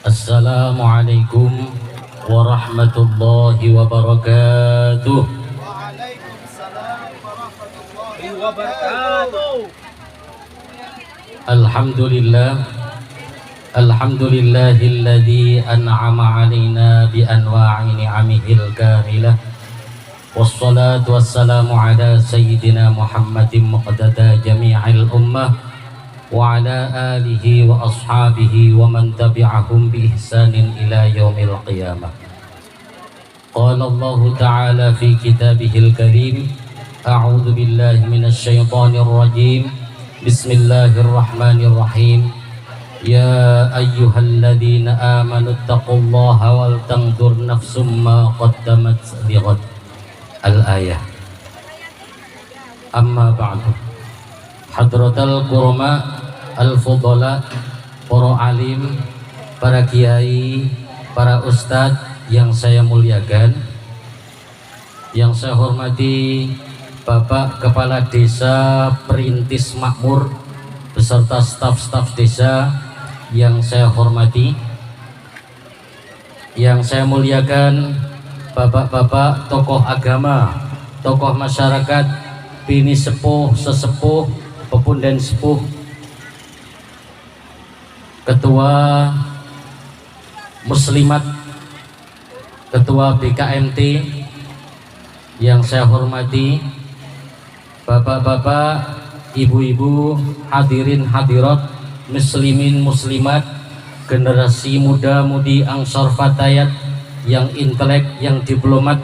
Assalamualaikum warahmatullahi wabarakatuh. Waalaikumsalam warahmatullahi wabarakatuh. Alhamdulillahilladzi an'ama 'alaina bi anwa'i ni'amihil kamilah. Wassalatu wassalamu ala sayyidina Muhammadin muqtada jami'il ummah wa ala alihi wa ashabihi wa man tabi'ahum bi ihsanin ila yaumil qiyamah. Qala Allah ta'ala fi kitabihil karim, a'udzu billahi minasy syaithanir rajim. Bismillahirrahmanirrahim. Ya ayyuhalladzina amanu taqullaha wal tanzur nafsum ma qaddamat lighad. Al-ayah. Amma ba'du. Hadratal kurama al-fudhala, para alim, para kiai, para ustadz yang saya muliakan, yang saya hormati Bapak Kepala Desa Perintis Makmur beserta staf-staf desa yang saya hormati, yang saya muliakan bapak-bapak tokoh agama, tokoh masyarakat, bini sepuh, sesepuh, pepundan sepuh, ketua muslimat, ketua BKMT yang saya hormati, bapak-bapak, ibu-ibu, hadirin hadirat, muslimin muslimat, generasi muda-mudi Ansor Fatayat yang intelek, yang diplomat,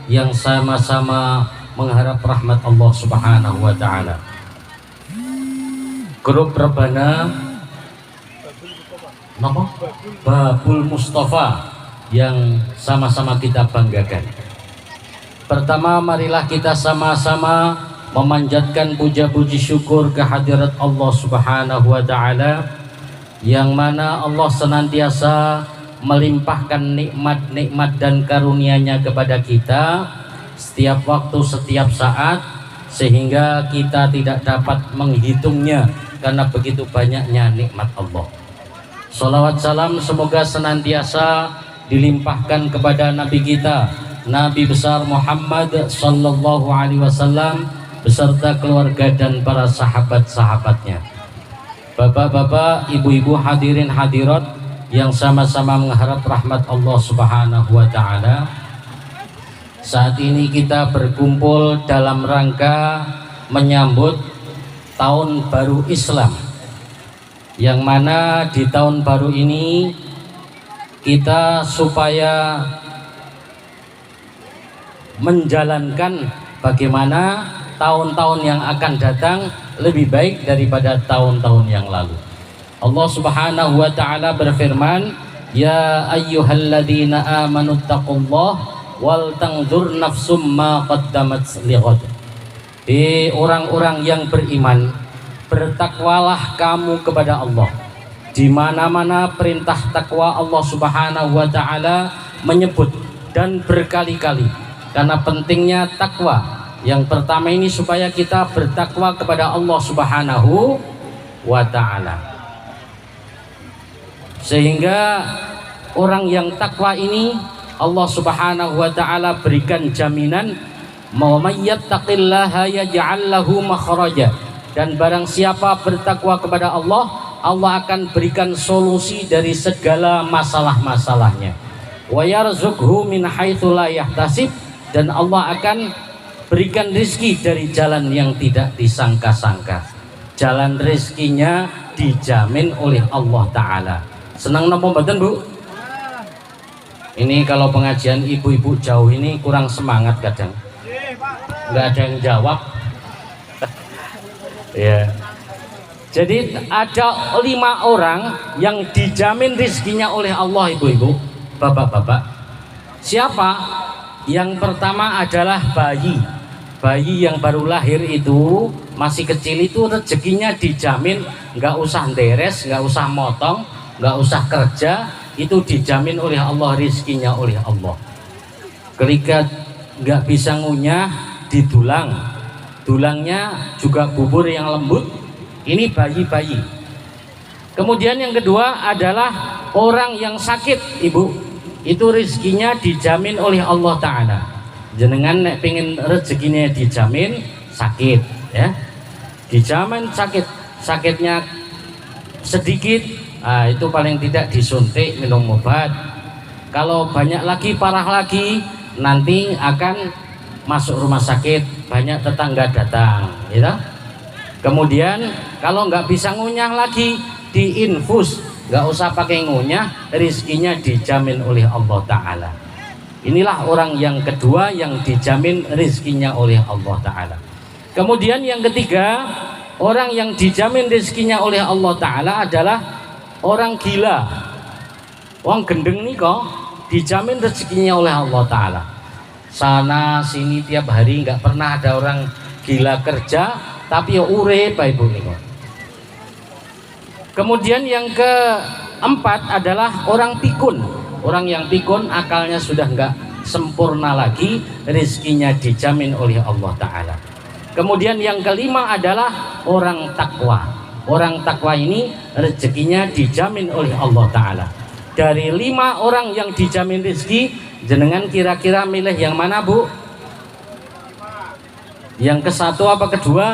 yang sama-sama mengharap rahmat Allah Subhanahu wa taala. Grup Rebana Babul Mustafa yang sama-sama kita banggakan. Pertama, marilah kita sama-sama memanjatkan puja-puji syukur kehadirat Allah Subhanahu wa taala, yang mana Allah senantiasa melimpahkan nikmat-nikmat dan karunia-Nya kepada kita setiap waktu, setiap saat, sehingga kita tidak dapat menghitungnya karena begitu banyaknya nikmat Allah. Salawat salam semoga senantiasa dilimpahkan kepada Nabi kita, Nabi besar Muhammad sallallahu alaihi wasallam beserta keluarga dan para sahabat-sahabatnya. Bapak-bapak, ibu-ibu, hadirin hadirat yang sama-sama mengharap rahmat Allah Subhanahu wa taala. Saat ini kita berkumpul dalam rangka menyambut tahun baru Islam, yang mana di tahun baru ini kita supaya menjalankan bagaimana tahun-tahun yang akan datang lebih baik daripada tahun-tahun yang lalu. Allah Subhanahu wa taala berfirman, ya ayyuhalladzina amanu taqullaha wal tanzur nafsum ma qaddamat lighad. Orang-orang yang beriman, bertakwalah kamu kepada Allah. Di mana-mana perintah takwa Allah Subhanahu wa taala menyebut dan berkali-kali, karena pentingnya takwa. Yang pertama ini supaya kita bertakwa kepada Allah Subhanahu wa taala. Sehingga orang yang takwa ini Allah Subhanahu wa taala berikan jaminan, may yattaqillaha yaj'al lahu makhraja, dan barang siapa bertakwa kepada Allah, Allah akan berikan solusi dari segala masalah-masalahnya. Wa yarzuqhu min haitsu la yahtasib, dan Allah akan berikan rezeki dari jalan yang tidak disangka-sangka. Jalan rezekinya dijamin oleh Allah taala. Senang nopo mboten, Bu? Ini kalau pengajian ibu-ibu jauh ini kurang semangat kadang. Nggak ada yang jawab. Ya. Jadi ada 5 orang yang dijamin rezekinya oleh Allah, ibu-ibu, bapak-bapak. Siapa? Yang pertama adalah bayi. Bayi yang baru lahir itu, masih kecil itu rezekinya dijamin, nggak usah deres, nggak usah motong, nggak usah kerja, itu dijamin oleh Allah, rezekinya oleh Allah. Ketika nggak bisa ngunyah, didulang, tulangnya juga bubur yang lembut. Ini bayi-bayi. Kemudian yang kedua adalah orang yang sakit ibu, itu rezekinya dijamin oleh Allah Ta'ala. Jenengan nek pengen rezekinya dijamin sakit ya, dijamin sakit, sakitnya sedikit, itu paling tidak disuntik minum obat. Kalau banyak lagi, parah lagi, nanti akan masuk rumah sakit, banyak tetangga datang gitu. Kemudian kalau nggak bisa ngunyah lagi, diinfus, nggak usah pakai ngunyah, rezekinya dijamin oleh Allah Ta'ala. Inilah orang yang kedua yang dijamin rezekinya oleh Allah Ta'ala. Kemudian yang ketiga, orang yang dijamin rezekinya oleh Allah Ta'ala adalah orang gila. Orang gendeng nih kok dijamin rezekinya oleh Allah Ta'ala. Sana sini tiap hari, nggak pernah ada orang gila kerja tapi ya urip ibu nih kok. Kemudian yang keempat adalah orang pikun. Orang yang pikun akalnya sudah enggak sempurna lagi, rezekinya dijamin oleh Allah Ta'ala. Kemudian yang kelima adalah orang takwa. Orang takwa ini rezekinya dijamin oleh Allah Ta'ala. Dari 5 orang yang dijamin rezeki, jenengan kira-kira milih yang mana bu? Yang ke-1 apa kedua?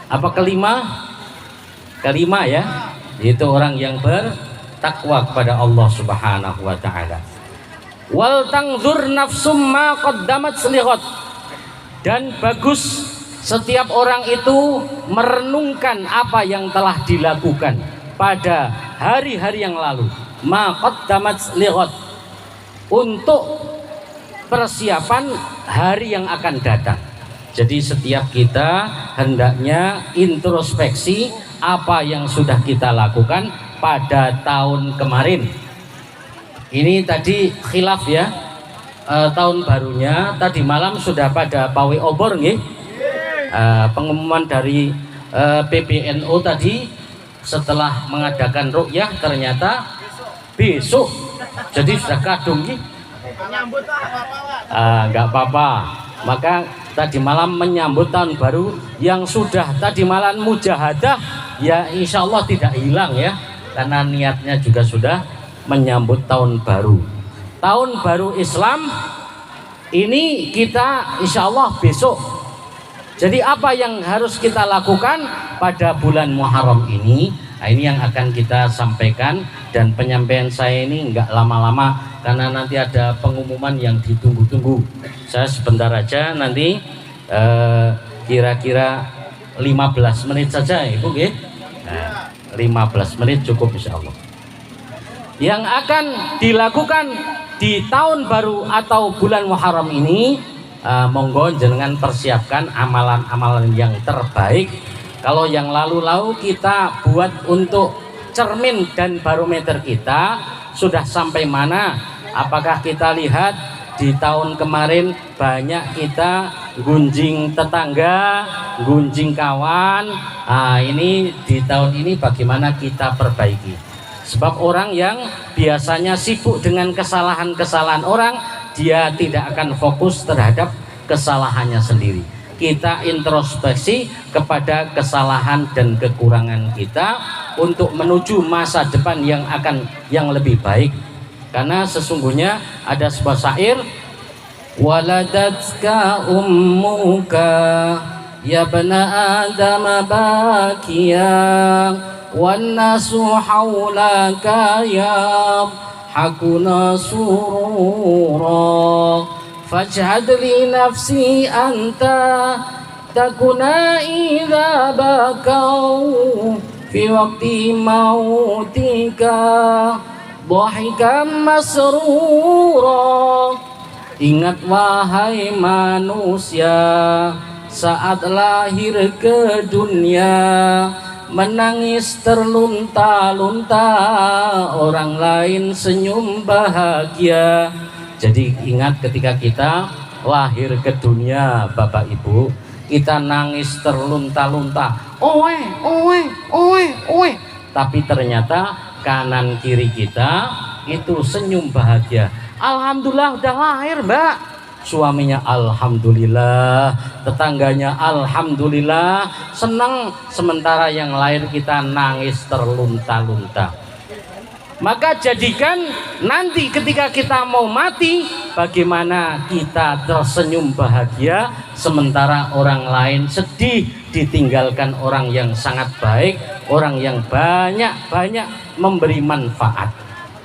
Apa kelima? Kelima ya, itu orang yang bertakwa kepada Allah Subhanahu wa Ta'ala. Wal tangzur nafsum ma qaddamat selihat. Dan bagus setiap orang itu merenungkan apa yang telah dilakukan pada hari-hari yang lalu. Ma qaddamat selihat, untuk persiapan hari yang akan datang. Jadi setiap kita hendaknya introspeksi apa yang sudah kita lakukan pada tahun kemarin. Ini tadi khilaf ya, tahun barunya tadi malam sudah pada pawe obor nggih. Pengumuman dari PBNU tadi setelah mengadakan ruqyah ternyata besok. Jadi sudah kadung nggih. Nggak apa-apa. Maka tadi malam menyambut tahun baru yang sudah tadi malam mujahadah, ya insya Allah tidak hilang ya, karena niatnya juga sudah menyambut tahun baru. Tahun baru Islam ini kita insya Allah besok. Jadi apa yang harus kita lakukan pada bulan Muharram ini? Nah, ini yang akan kita sampaikan, dan penyampaian saya ini enggak lama-lama karena nanti ada pengumuman yang ditunggu-tunggu. Saya sebentar aja nanti kira-kira 15 menit saja Ibu nggih. Nah, 15 menit cukup insyaallah. Yang akan dilakukan di tahun baru atau bulan Muharram ini, monggo jenengan persiapkan amalan-amalan yang terbaik. Kalau yang lalu-lalu kita buat untuk cermin dan barometer kita sudah sampai mana? Apakah kita lihat di tahun kemarin banyak kita gunjing tetangga, gunjing kawan. Nah, ini di tahun ini bagaimana kita perbaiki? Sebab orang yang biasanya sibuk dengan kesalahan-kesalahan orang, dia tidak akan fokus terhadap kesalahannya sendiri. Kita introspeksi kepada kesalahan dan kekurangan kita untuk menuju masa depan yang lebih baik. Karena sesungguhnya ada sebuah syair, waladatka ummuka ya bana adam bakiya wan nasu haulaka ya hakuna surura fajhad li nafsi anta takuna idza bakau fi waqti mautika dhahikam masrura. Ingat wahai manusia, saat lahir ke dunia menangis terlunta-lunta, orang lain senyum bahagia. Jadi ingat ketika kita lahir ke dunia Bapak Ibu, kita nangis terlunta-lunta, oe oe oe oe, tapi ternyata kanan kiri kita itu senyum bahagia. Alhamdulillah udah lahir mbak, suaminya alhamdulillah, tetangganya alhamdulillah, senang. Sementara yang lahir kita nangis terlunta-lunta. Maka jadikan nanti ketika kita mau mati, bagaimana kita tersenyum bahagia sementara orang lain sedih ditinggalkan orang yang sangat baik, orang yang banyak memberi manfaat.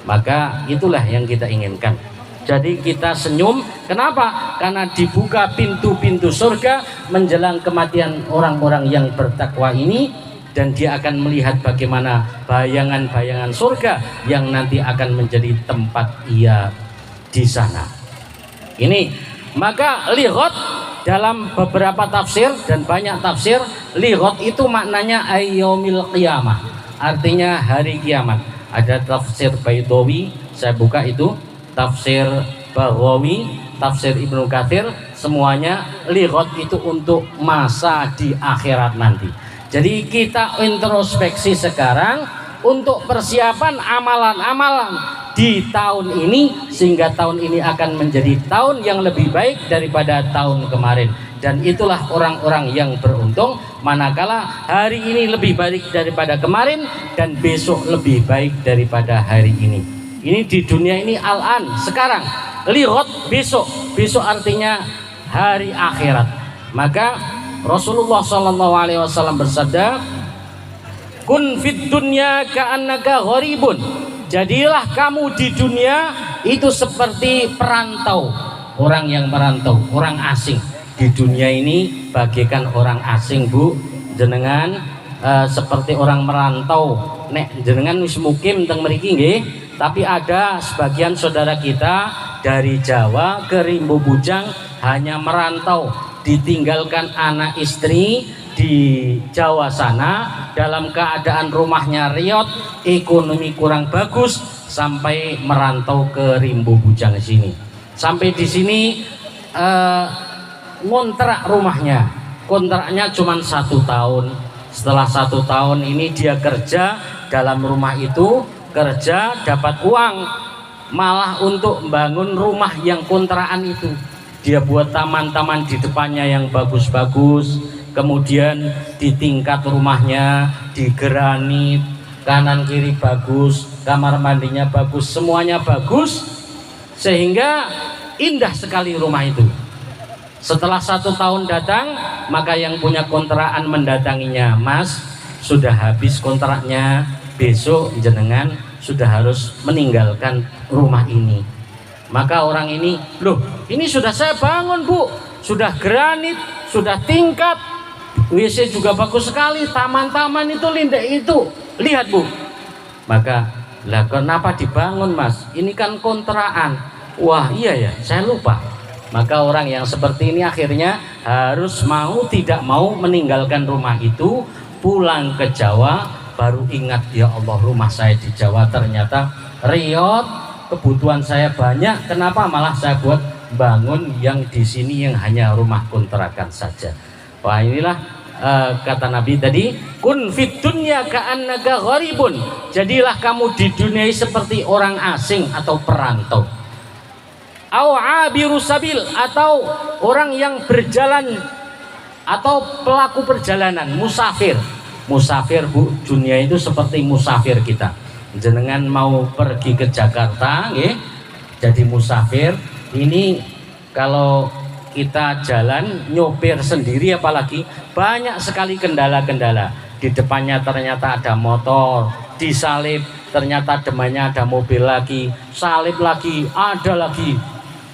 Maka itulah yang kita inginkan. Jadi kita senyum, kenapa? Karena dibuka pintu-pintu surga menjelang kematian orang-orang yang bertakwa ini, dan dia akan melihat bagaimana bayangan-bayangan surga yang nanti akan menjadi tempat ia di sana. Ini maka lighot dalam beberapa tafsir dan banyak tafsir, lighot itu maknanya ayyomil qiyamah, artinya hari kiamat. Ada tafsir Baidawi, saya buka itu, tafsir Baghawi, tafsir Ibnu Katsir, semuanya lighot itu untuk masa di akhirat nanti. Jadi kita introspeksi sekarang untuk persiapan amalan-amalan di tahun ini, sehingga tahun ini akan menjadi tahun yang lebih baik daripada tahun kemarin. Dan itulah orang-orang yang beruntung, manakala hari ini lebih baik daripada kemarin dan besok lebih baik daripada hari ini. Ini di dunia ini al-an, sekarang. Lighot besok, besok artinya hari akhirat. Maka Rasulullah SAW bersabda, kun fid dunya ka'annaka gharibun. Jadilah kamu di dunia itu seperti perantau, orang yang merantau, orang asing. Di dunia ini bagaikan orang asing, Bu. Jenengan seperti orang merantau. Nek jenengan wis mukim teng mriki nggih, tapi ada sebagian saudara kita dari Jawa ke Rimbo Bujang hanya merantau, ditinggalkan anak istri di Jawa sana dalam keadaan rumahnya riot, ekonomi kurang bagus, sampai merantau ke Rimbo Bujang sini. Sampai di sini ngontrak rumahnya, kontraknya cuma 1 tahun. Setelah 1 tahun ini dia kerja dalam rumah itu, kerja dapat uang, malah untuk membangun rumah yang kontrakan itu. Dia buat taman-taman di depannya yang bagus-bagus, kemudian di tingkat rumahnya, di granit, kanan kiri bagus, kamar mandinya bagus, semuanya bagus, sehingga indah sekali rumah itu. Setelah 1 tahun datang, maka yang punya kontrakan mendatanginya, Mas, sudah habis kontraknya, besok jenengan sudah harus meninggalkan rumah ini. Maka orang ini, loh, ini sudah saya bangun, Bu, sudah granit, sudah tingkat, WC juga bagus sekali, taman-taman itu linda itu, lihat, Bu. Maka, lah kenapa dibangun, Mas? Ini kan kontrakan. Wah, iya ya, saya lupa. Maka orang yang seperti ini akhirnya harus mau tidak mau meninggalkan rumah itu, pulang ke Jawa, baru ingat, ya Allah, rumah saya di Jawa ternyata riot, kebutuhan saya banyak, kenapa malah saya buat bangun yang di sini yang hanya rumah kontrakan saja. Wah, inilah kata Nabi tadi, kun fid dunya ka'annaka gharibun. Jadilah kamu di dunia seperti orang asing atau perantau. Au abiru sabil, atau orang yang berjalan atau pelaku perjalanan, musafir. Musafir, Bu, dunia itu seperti musafir kita. Jenengan mau pergi ke Jakarta, nggih, jadi musafir. Ini kalau kita jalan nyopir sendiri, apalagi banyak sekali kendala-kendala. Di depannya ternyata ada motor, disalip, ternyata depannya ada mobil lagi, salip lagi, ada lagi,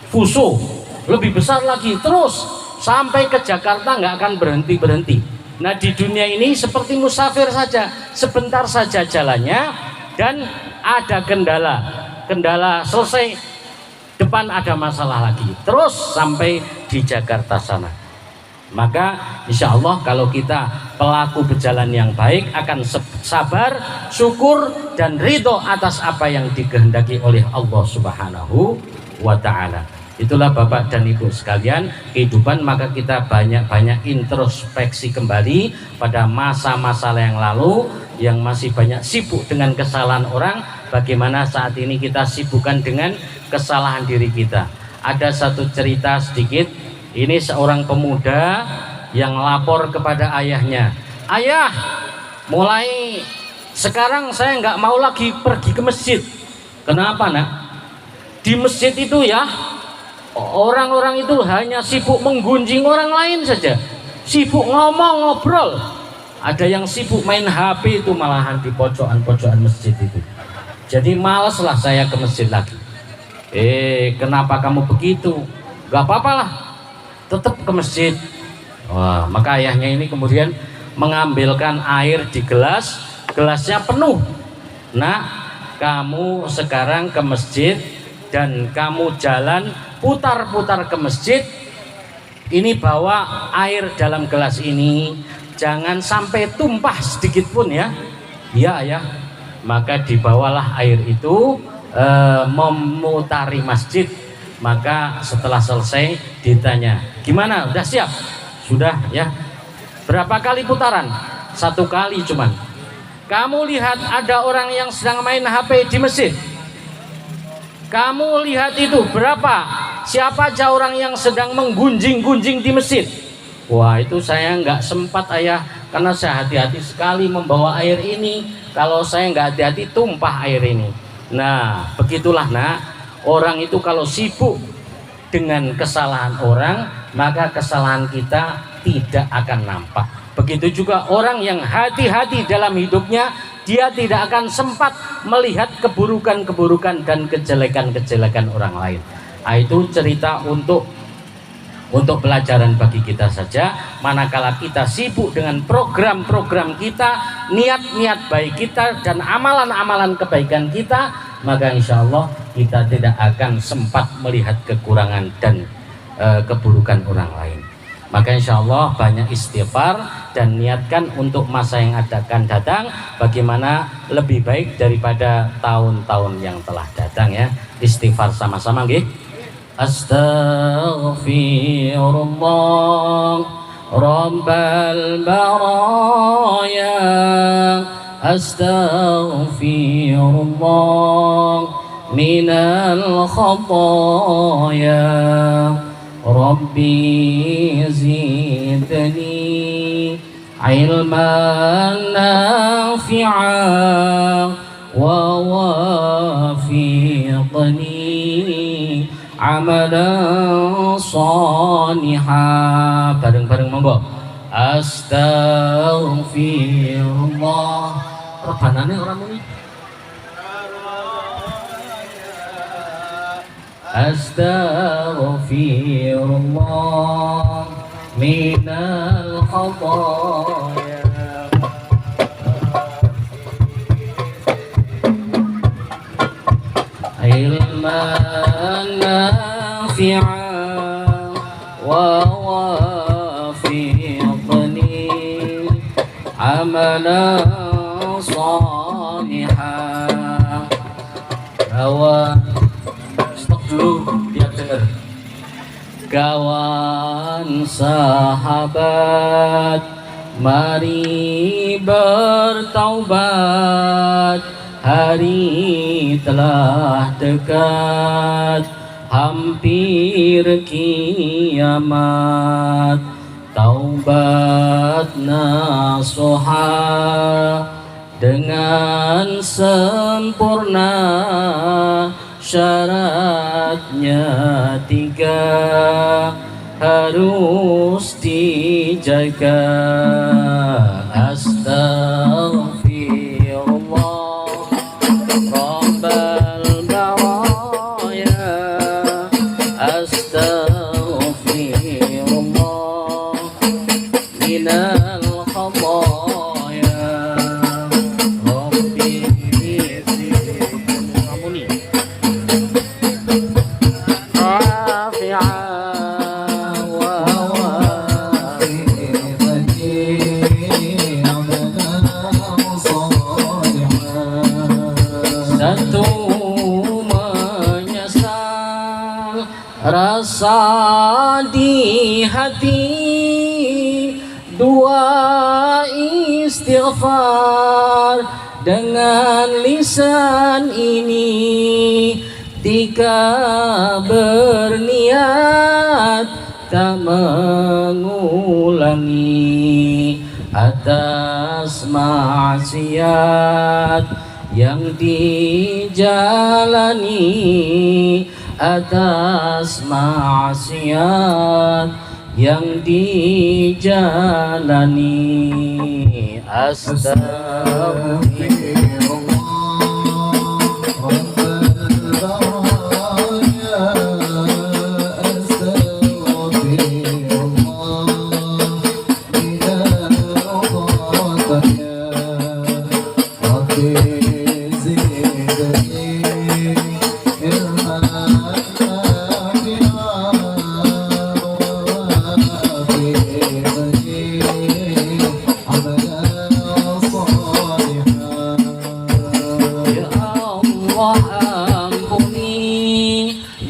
fuso, lebih besar lagi, terus sampai ke Jakarta nggak akan berhenti-berhenti. Nah, di dunia ini seperti musafir saja, sebentar saja jalannya dan ada kendala selesai, depan ada masalah lagi, terus sampai di Jakarta sana. Maka insya Allah kalau kita pelaku berjalan yang baik akan sabar, syukur dan ridho atas apa yang dikehendaki oleh Allah Subhanahu wa ta'ala. Itulah Bapak dan Ibu sekalian kehidupan. Maka kita banyak-banyak introspeksi kembali pada masa-masa yang lalu yang masih banyak sibuk dengan kesalahan orang. Bagaimana saat ini kita sibukkan dengan kesalahan diri kita. Ada satu cerita sedikit. Ini seorang pemuda yang lapor kepada ayahnya, ayah, mulai Sekarang saya nggak mau lagi pergi ke masjid. Kenapa nak? Di masjid itu ya orang-orang itu hanya sibuk menggunjing orang lain saja, sibuk ngomong ngobrol. Ada yang sibuk main HP itu malahan di pojokan-pojokan masjid itu. Jadi malaslah saya ke masjid lagi. Kenapa kamu begitu? Gak apa-apa lah, tetap ke masjid. Wah, maka ayahnya ini kemudian mengambilkan air di gelas, gelasnya penuh. Nah, kamu sekarang ke masjid dan kamu jalan putar-putar ke masjid. Ini bawa air dalam gelas ini, jangan sampai tumpah sedikit pun ya. Iya ya. Maka dibawalah air itu memutari masjid. Maka setelah selesai ditanya, gimana? Udah siap? Sudah ya. Berapa kali putaran? 1 kali cuman. Kamu lihat ada orang yang sedang main HP di masjid. Kamu lihat itu berapa? Siapa aja orang yang sedang menggunjing-gunjing di masjid? Wah, itu saya nggak sempat ayah, karena saya hati-hati sekali membawa air ini. Kalau saya nggak hati-hati tumpah air ini. Nah, begitulah nak. Orang itu kalau sibuk dengan kesalahan orang, maka kesalahan kita tidak akan nampak. Begitu juga orang yang hati-hati dalam hidupnya, dia tidak akan sempat melihat keburukan-keburukan dan kejelekan-kejelekan orang lain. Nah, itu cerita untuk pelajaran bagi kita saja. Manakala kita sibuk dengan program-program kita, niat-niat baik kita dan amalan-amalan kebaikan kita, maka insya Allah kita tidak akan sempat melihat kekurangan dan keburukan orang lain. Maka insya Allah banyak istighfar dan niatkan untuk masa yang akan datang bagaimana lebih baik daripada tahun-tahun yang telah datang ya. Istighfar sama-sama nggih. Astaghfirullah Rabbal baraya, astaghfirullah minal khataya, Rabbi zidni ilman nafi'a wa wafiqni amalan salihah. Bareng-bareng monggo. Astaghfirullah. Rebanane ora muni. Astaghfirullah minal khataya, ilman nafi'an wa wafiqni amalan salihah. Stop dulu biar denger. Kawan sahabat, mari bertaubat, hari telah dekat, hampir kiamat. Taubat nasuha dengan sempurna, syaratnya 3 harus dijaga. Astaghfirullah Rabbal baraya, astaghfirullah minal khataya, Rabbi zidni satu menyesal rasa di hati, 2 istighfar dengan lisan ini, 3 berniat tak mengulangi atas maksiat yang dijalani, atas maksiat yang dijalani. Astagfirullah.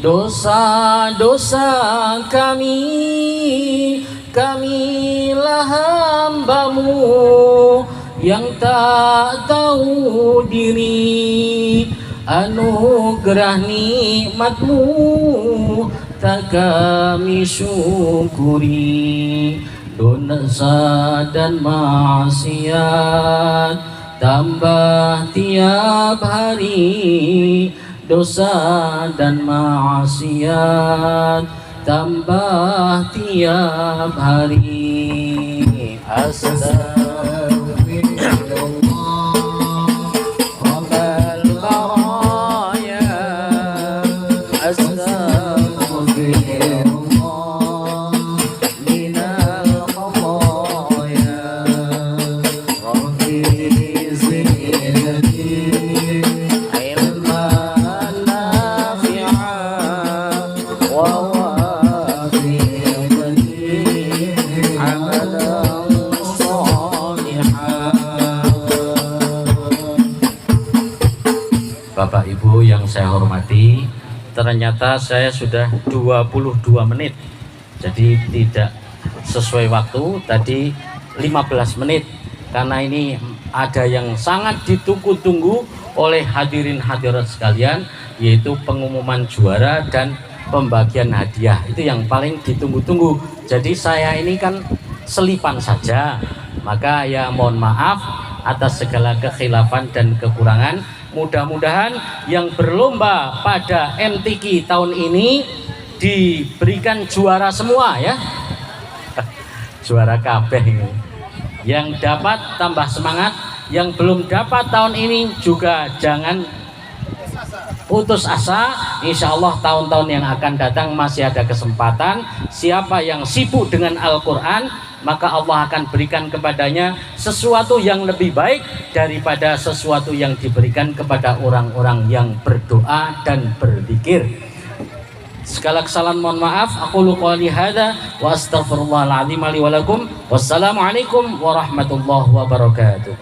Dosa-dosa kamilah hambamu yang tak tahu diri. Anugerah nikmatmu tak kami syukuri. Dosa dan maksiat tambah tiap hari, dosa dan maksiat tambah tiap hari. Astagfirullah Rabbal baraya. Astagfirullah minal khataya. Rabbi zidni Bapak Ibu yang saya hormati, ternyata saya sudah 22 menit, jadi tidak sesuai waktu tadi 15 menit, karena ini ada yang sangat ditunggu-tunggu oleh hadirin hadirat sekalian, yaitu pengumuman juara dan pembagian hadiah. Itu yang paling ditunggu-tunggu. Jadi saya ini kan selipan saja, maka ya mohon maaf atas segala kekhilafan dan kekurangan. Mudah-mudahan yang berlomba pada MTQ tahun ini diberikan juara semua ya. Juara kabeh ini. Yang dapat tambah semangat, yang belum dapat tahun ini juga jangan putus asa. Insya Allah tahun-tahun yang akan datang masih ada kesempatan. Siapa yang sibuk dengan Al-Quran, maka Allah akan berikan kepadanya sesuatu yang lebih baik daripada sesuatu yang diberikan kepada orang-orang yang berdoa dan berzikir. Segala kesalahan mohon maaf. Aku qouli hadza wa astaghfirullahaladzim li wa lakum. Wassalamualaikum warahmatullahi wabarakatuh.